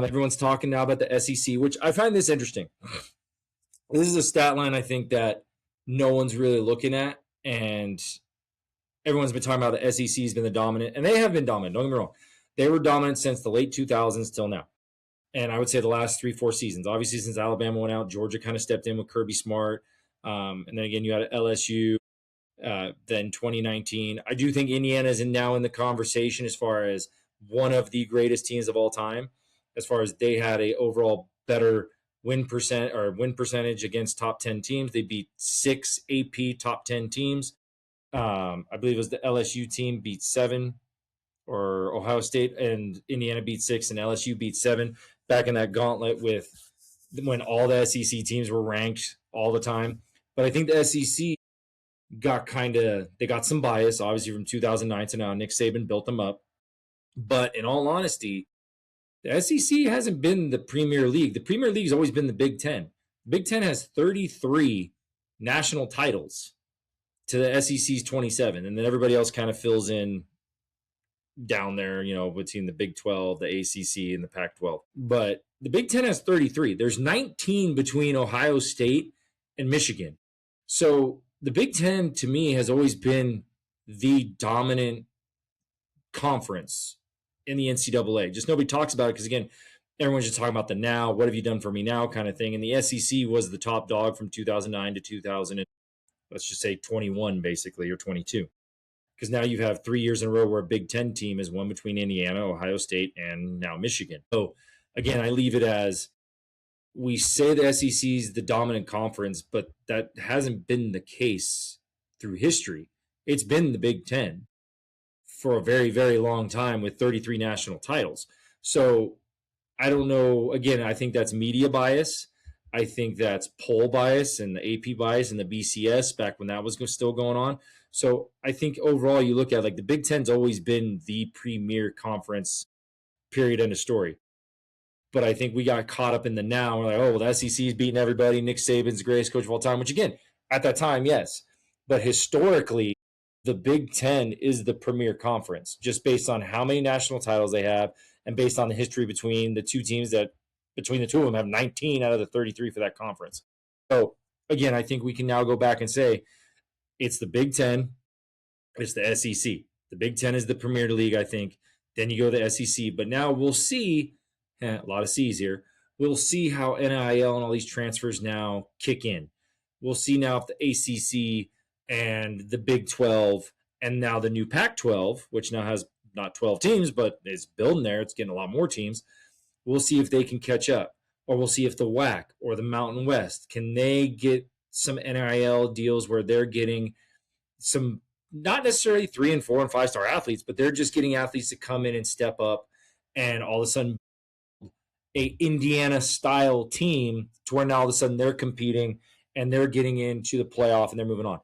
Everyone's talking now about the SEC, which I find this interesting. This is a stat line I think that no one's really looking at, and everyone's been talking about the SEC has been the dominant, and they have been dominant. Don't get me wrong. They were dominant since the late 2000s till now. And I would say the last 3-4 seasons. Obviously, since Alabama went out, Georgia kind of stepped in with Kirby Smart. And then again, you had LSU. Then 2019. I do think Indiana is now in the conversation as far as one of the greatest teams of all time, as far as they had a overall better win percentage against top 10 teams. They beat 6 AP top 10 teams. I believe it was the LSU team beat 7, or Ohio State and Indiana beat 6, and LSU beat 7 back in that gauntlet with when all the SEC teams were ranked all the time. But I think the SEC they got some bias, obviously, from 2009 to now. Nick Saban built them up. But in all honesty, the SEC hasn't been the Premier League. The Premier League has always been the Big Ten. The Big Ten has 33 national titles to the SEC's 27. And then everybody else kind of fills in down there, between the Big 12, the ACC, and the Pac-12. But the Big Ten has 33. There's 19 between Ohio State and Michigan. So the Big Ten, to me, has always been the dominant conference in the NCAA. Just nobody talks about it because, again, everyone's just talking about the now, what have you done for me now kind of thing. And the SEC was the top dog from 2009 to 2000, let's just say 21, basically, or 22. Because now you have 3 years in a row where a Big Ten team is one between Indiana, Ohio State, and now Michigan. So, again, I leave it as we say the SEC is the dominant conference, but that hasn't been the case through history. It's been the Big Ten for a very, very long time with 33 national titles. So I don't know. Again, I think that's media bias. I think that's poll bias and the AP bias and the BCS back when that was still going on. So I think overall you look at the Big Ten's always been the premier conference, period, end of story. But I think we got caught up in the now. We're like, oh, well, the SEC is beating everybody. Nick Saban's the greatest coach of all time, which, again, at that time, yes. But historically, the Big Ten is the premier conference, just based on how many national titles they have and based on the history between the two teams that, between the two of them, have 19 out of the 33 for that conference. So, again, I think we can now go back and say it's the Big Ten, it's the SEC. The Big Ten is the premier league, I think. Then you go to the SEC. But now we'll see. A lot of C's here. We'll see how NIL and all these transfers now kick in. We'll see now if the ACC and the Big 12 and now the new Pac-12, which now has not 12 teams, but is building there. It's getting a lot more teams. We'll see if they can catch up. Or we'll see if the WAC or the Mountain West, can they get some NIL deals where they're getting some, not necessarily 3 and 4 and 5-star athletes, but they're just getting athletes to come in and step up and all of a sudden a Indiana-style team to where now all of a sudden they're competing and they're getting into the playoff and they're moving on.